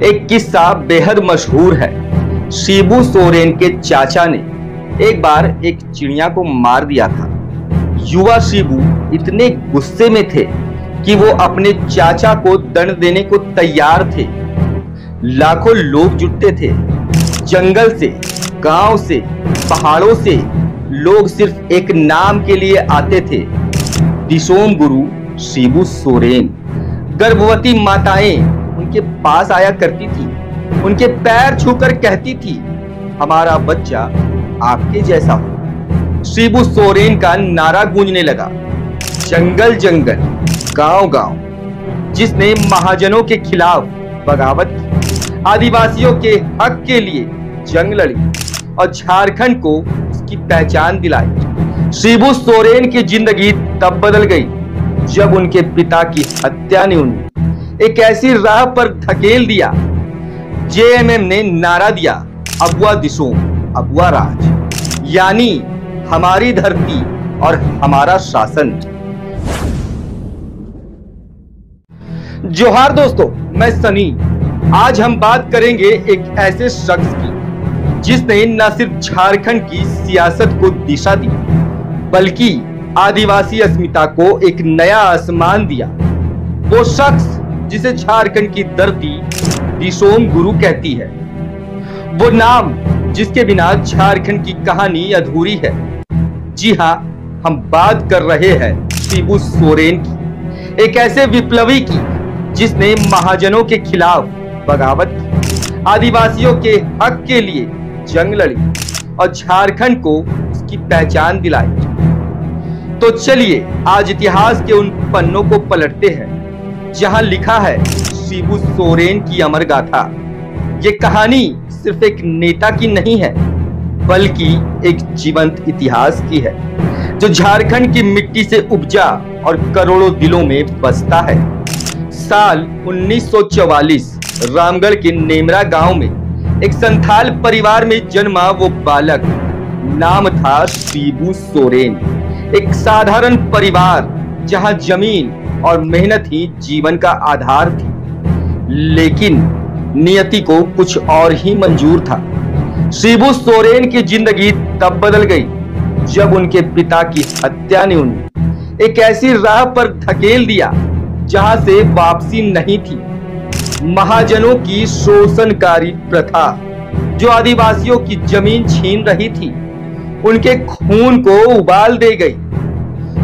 एक किस्सा बेहद मशहूर है। शिबू सोरेन के चाचा ने एक बार एक चिड़िया को मार दिया था। युवा शिबू इतने गुस्से में थे कि वो अपने चाचा को दंड देने को तैयार थे। लाखों लोग जुटते थे, जंगल से, गांव से, पहाड़ों से लोग सिर्फ एक नाम के लिए आते थे, दिसोम गुरु शिबू सोरेन। गर्भवती माताएं उनके पास आया करती थी, उनके पैर छूकर कहती थी, हमारा बच्चा आपके जैसा हो। शिबू सोरेन का नारा गूंजने लगा, जंगल जंगल, गांव गांव। जिसने महाजनों के खिलाफ बगावत की, आदिवासियों के हक के लिए जंग लड़ी और झारखंड को उसकी पहचान दिलाई। शिबू सोरेन की जिंदगी तब बदल गई जब उनके पिता की हत्या ने उन्हें एक ऐसी राह पर धकेल दिया। जेएमएम ने नारा दिया, अबुआ दिसोम, अबुआ राज, यानी हमारी धरती और हमारा शासन। जोहार दोस्तों, मैं सनी। आज हम बात करेंगे एक ऐसे शख्स की जिसने न सिर्फ झारखंड की सियासत को दिशा दी, बल्कि आदिवासी अस्मिता को एक नया आसमान दिया। वो शख्स जिसे झारखंड की धरती दिसोम गुरु कहती है, वो नाम जिसके बिना झारखंड की कहानी अधूरी है। जी हाँ, हम बात कर रहे हैं शिबू सोरेन की, एक ऐसे विप्लवी की जिसने महाजनों के खिलाफ बगावत की, आदिवासियों के हक के लिए जंग लड़ी और झारखंड को उसकी पहचान दिलाई। तो चलिए आज इतिहास के उन पन्नों को पलटते हैं जहां लिखा है शिबू सोरेन की अमर गाथा। ये कहानी सिर्फ एक नेता की नहीं है, बल्कि एक जीवंत इतिहास की है जो झारखंड की मिट्टी से उपजा और करोड़ों दिलों में बसता है। साल 1944 रामगढ़ के नेमरा गांव में एक संथाल परिवार में जन्मा वो बालक, नाम था शिबू सोरेन। एक साधारण परिवार जहां जमीन और मेहनत ही जीवन का आधार थी, लेकिन नियति को कुछ और ही मंजूर था। शिबू सोरेन की जिंदगी तब बदल गई जब उनके पिता की हत्या ने उन्हें एक ऐसी राह पर धकेल दिया जहां से वापसी नहीं थी। महाजनों की शोषणकारी प्रथा जो आदिवासियों की जमीन छीन रही थी, उनके खून को उबाल दे गई।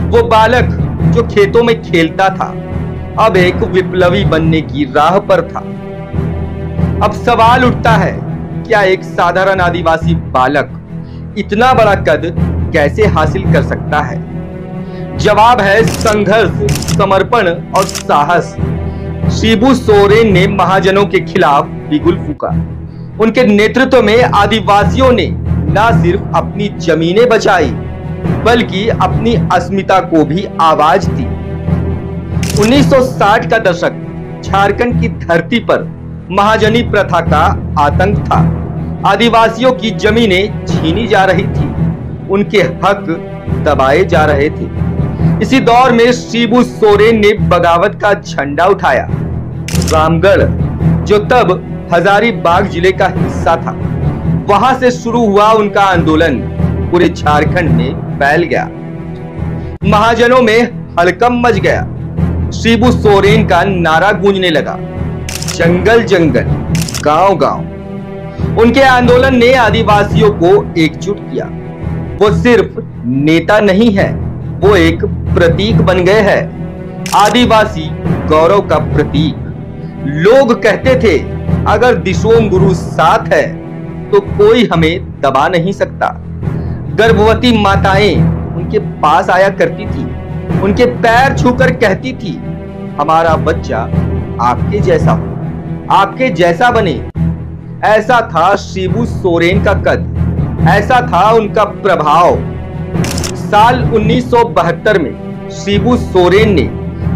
वो बालक जो खेतों में खेलता था, अब एक विप्लवी बनने की राह पर था। अब सवाल उठता है, क्या एक साधारण आदिवासी बालक इतना बड़ा कद कैसे हासिल कर सकता है? जवाब है संघर्ष, समर्पण और साहस। शिबू सोरेन ने महाजनों के खिलाफ बिगुल फूंका। उनके नेतृत्व में आदिवासियों ने न सिर्फ अपनी जमीनें बचाई, बल्कि अपनी अस्मिता को भी आवाज दी। 1960 का दशक झारखंड की धरती पर महाजनी प्रथा का आतंक था। आदिवासियों की जमीनें छीनी जा रही थी, उनके हक दबाए जा रहे थे। इसी दौर में शिबू सोरेन ने बगावत का झंडा उठाया। रामगढ़, जो तब हजारीबाग जिले का हिस्सा था, वहां से शुरू हुआ उनका आंदोलन पूरे झारखंड में फैल गया। महाजनों में हड़कंप मच गया। शिबू सोरेन का नारा गूंजने लगा, जंगल जंगल, गांव गांव। उनके आंदोलन ने आदिवासियों को एकजुट किया। वो सिर्फ नेता नहीं है, वो एक प्रतीक बन गए हैं, आदिवासी गौरव का प्रतीक। लोग कहते थे, अगर दिसोम गुरु साथ है तो कोई हमें दबा नहीं सकता। गर्भवती माताएं उनके पास आया करती थी, उनके पैर छूकर कहती थी, हमारा बच्चा आपके जैसा हो, आपके जैसा बने। ऐसा था शिबू सोरेन का कद, ऐसा था उनका प्रभाव। साल 1972 में शिबू सोरेन ने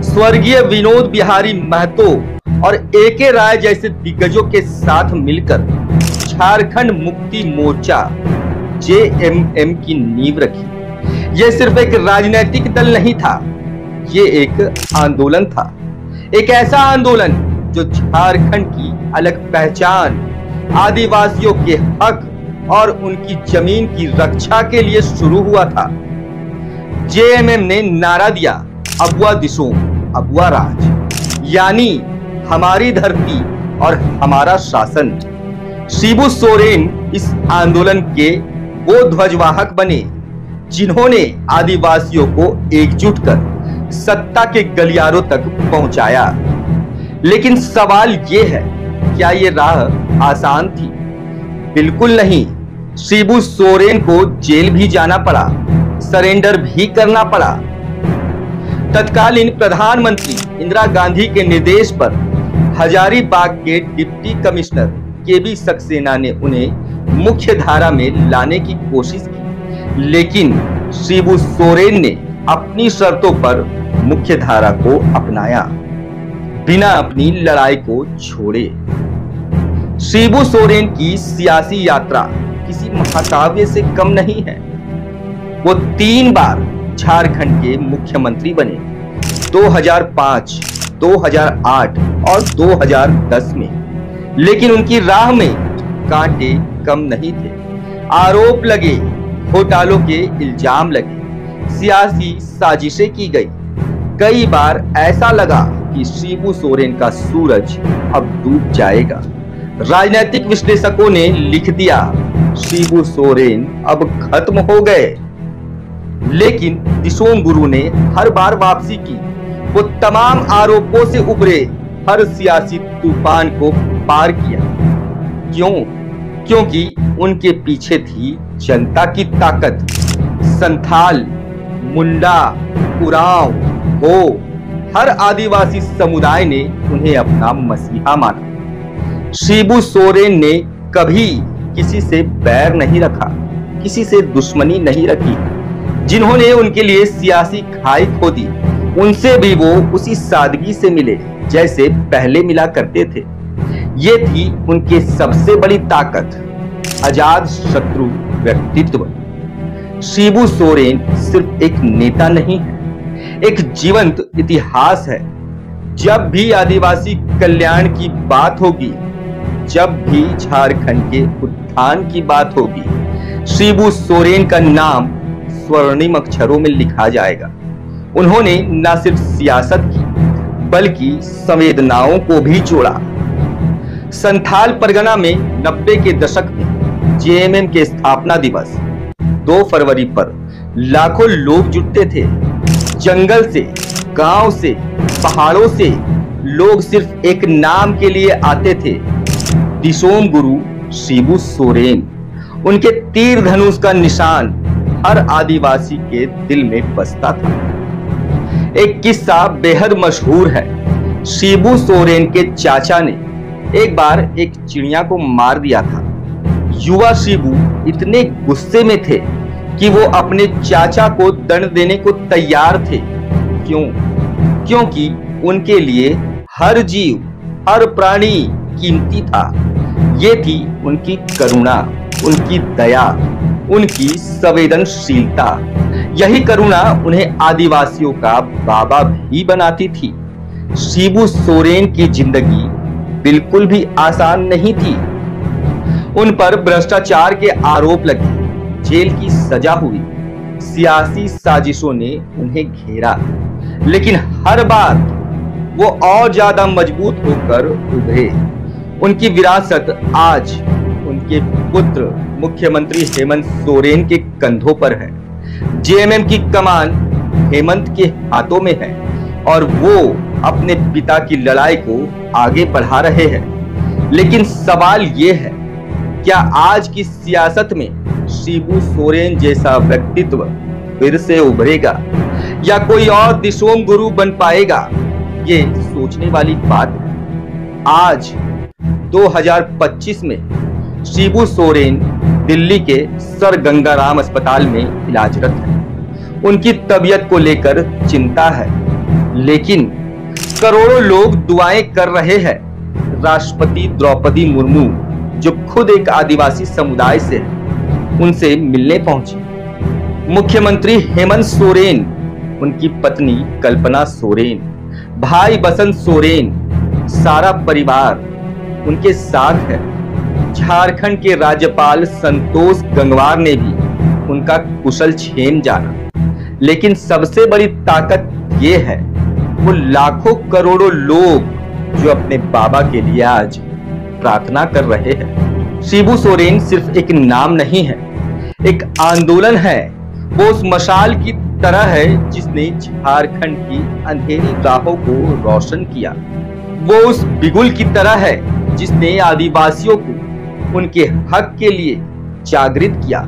स्वर्गीय विनोद बिहारी महतो और एके राय जैसे दिग्गजों के साथ मिलकर झारखंड मुक्ति मोर्चा जेएमएम की नींव रखी। यह सिर्फ एक राजनीतिक दल नहीं था, ये एक आंदोलन था। एक ऐसा आंदोलन जो झारखंड की अलग पहचान, आदिवासियों के हक और उनकी जमीन की रक्षा के लिए शुरू हुआ था। जेएमएम ने नारा दिया, अबुआ दिसोम अबुआ राज, यानी हमारी धरती और हमारा शासन। शिबू सोरेन इस आंदोलन के वो ध्वजवाहक बने जिन्होंने आदिवासियों को एकजुट कर सत्ता के गलियारों तक पहुंचाया। लेकिन सवाल ये है, क्या ये राह आसान थी? बिल्कुल नहीं। शिबू सोरेन को जेल भी जाना पड़ा, सरेंडर भी करना पड़ा। तत्कालीन प्रधानमंत्री इंदिरा गांधी के निर्देश पर हजारीबाग के डिप्टी कमिश्नर केबी सक्सेना ने उन्हें मुख्य धारा में लाने की कोशिश की, लेकिन शिबू सोरेन ने अपनी शर्तों पर मुख्य धारा को अपनाया, बिना अपनी लड़ाई को छोड़े। शिबू सोरेन की सियासी यात्रा किसी महाकाव्य से कम नहीं है। वो 3 बार झारखंड के मुख्यमंत्री बने, 2005, 2008 और 2010 में। लेकिन उनकी राह में कांटे कम नहीं थे। आरोप लगे, घोटालों के इल्जाम लगे, सियासी साजिशें की गई। कई बार ऐसा लगा कि शिबू सोरेन का सूरज अब डूब जाएगा। राजनीतिक विश्लेषकों ने लिख दिया, शिबू सोरेन अब खत्म हो गए। लेकिन दिसोम गुरु ने हर बार वापसी की। वो तमाम आरोपों से उभरे, हर सियासी तूफान को पार किया। क्यों? क्योंकि उनके पीछे थी जनता की ताकत। संथाल, मुंडा, उरांव, हो, हर आदिवासी समुदाय ने उन्हें अपना मसीहा माना। शिबू सोरेन ने कभी किसी से बैर नहीं रखा, किसी से दुश्मनी नहीं रखी। जिन्होंने उनके लिए सियासी खाई खोदी, उनसे भी वो उसी सादगी से मिले जैसे पहले मिला करते थे। ये थी उनके सबसे बड़ी ताकत, आजाद शत्रु व्यक्तित्व। शिबू सोरेन सिर्फ एक नेता नहीं है, एक जीवंत इतिहास है। जब भी आदिवासी कल्याण की बात होगी, जब भी झारखंड के उत्थान की बात होगी, शिबू सोरेन का नाम स्वर्णिम अक्षरों में लिखा जाएगा। उन्होंने न सिर्फ सियासत की, बल्कि संवेदनाओं को भी जोड़ा। संथाल परगना में 90 के दशक में जेएमएम के स्थापना दिवस 2 फरवरी पर लाखों लोग जुटते थे। जंगल से, गांव से, पहाड़ों से लोग सिर्फ एक नाम के लिए आते थे, दिसोम गुरु शिबू सोरेन। उनके तीर धनुष का निशान हर आदिवासी के दिल में बसता था। एक किस्सा बेहद मशहूर है। शिबू सोरेन के चाचा ने एक बार एक चिड़िया को मार दिया था। युवा शिबू इतने गुस्से में थे कि वो अपने चाचा को दंड देने को तैयार थे। क्यों? क्योंकि उनके लिए हर जीव, हर प्राणी कीमती था। ये थी उनकी करुणा, उनकी दया, उनकी संवेदनशीलता। यही करुणा उन्हें आदिवासियों का बाबा भी बनाती थी। शिबू सोरेन की जिंदगी बिल्कुल भी आसान नहीं थी। उन पर भ्रष्टाचार के आरोप लगे, जेल की सजा हुई, सियासी साजिशों ने उन्हें घेरा। लेकिन हर बार वो और ज्यादा मजबूत होकर उभरे। उनकी विरासत आज उनके पुत्र मुख्यमंत्री हेमंत सोरेन के कंधों पर है। जेएमएम की कमान हेमंत के हाथों में है और वो अपने पिता की लड़ाई को आगे बढ़ा रहे हैं। लेकिन सवाल ये है, क्या आज की सियासत में शिबू सोरेन जैसा व्यक्तित्व फिर से उभरेगा या कोई और दिसोम गुरु बन पाएगा? ये सोचने वाली बात है। आज 2025 में शिबू सोरेन दिल्ली के सर गंगाराम अस्पताल में इलाजरत है। उनकी तबीयत को लेकर चिंता है, लेकिन करोड़ों लोग दुआएं कर रहे हैं। राष्ट्रपति द्रौपदी मुर्मू, जो खुद एक आदिवासी समुदाय से है, उनसे मिलने पहुंची। मुख्यमंत्री हेमंत सोरेन, उनकी पत्नी कल्पना सोरेन, भाई बसंत सोरेन, सारा परिवार उनके साथ है। झारखंड के राज्यपाल संतोष गंगवार ने भी उनका कुशल क्षेम जाना। लेकिन सबसे बड़ी ताकत ये है वो लाखों करोड़ों लोग जो अपने बाबा के लिए आज प्रार्थना कर रहे हैं। शिबू सोरेन सिर्फ एक नाम नहीं है, एक आंदोलन है। वो उस मशाल की तरह है जिसने झारखंड की अंधेरी राहों को रोशन किया। वो उस बिगुल की तरह है जिसने आदिवासियों को उनके हक के लिए जागृत किया।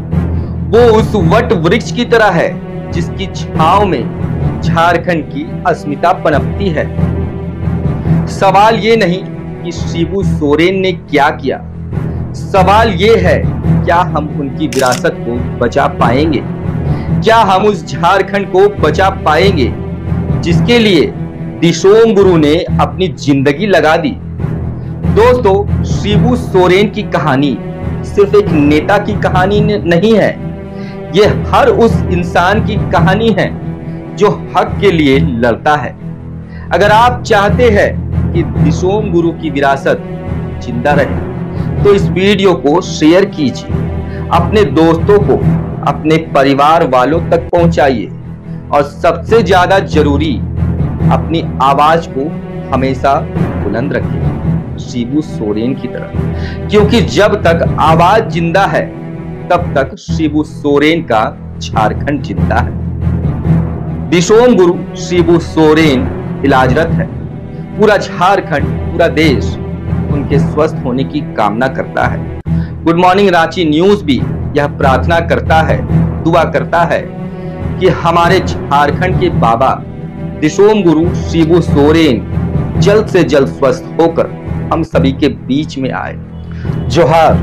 वो उस वट वृक्ष की तरह है जिसकी छांव में झारखंड की अस्मिता पनपती है। सवाल ये नहीं कि शिबू सोरेन ने क्या किया, सवाल ये है क्या हम उनकी विरासत को बचा पाएंगे, क्या हम उस झारखंड को बचा पाएंगे जिसके लिए दिशोम गुरु ने अपनी जिंदगी लगा दी। दोस्तों, शिबू सोरेन की कहानी सिर्फ एक नेता की कहानी नहीं है, ये हर उस इंसान की कहानी है जो हक के लिए लड़ता है। अगर आप चाहते हैं कि दिशोम गुरु की विरासत जिंदा रहे तो इस वीडियो को शेयर कीजिए, अपने दोस्तों को, अपने परिवार वालों तक पहुंचाइए और सबसे ज्यादा जरूरी अपनी आवाज को हमेशा बुलंद रखिए शिबू सोरेन की तरह, क्योंकि जब तक आवाज जिंदा है तब तक शिबू सोरेन का झारखंड जिंदा है। दिशोम गुरु शिबू सोरेन इलाजरत है। पूरा झारखंड, पूरा देश उनके स्वस्थ होने की कामना करता है। गुड मॉर्निंग रांची न्यूज भी यह प्रार्थना करता है, दुआ करता है कि हमारे झारखंड के बाबा दिशोम गुरु शिबू सोरेन जल्द से जल्द स्वस्थ होकर हम सभी के बीच में आए। जोहार।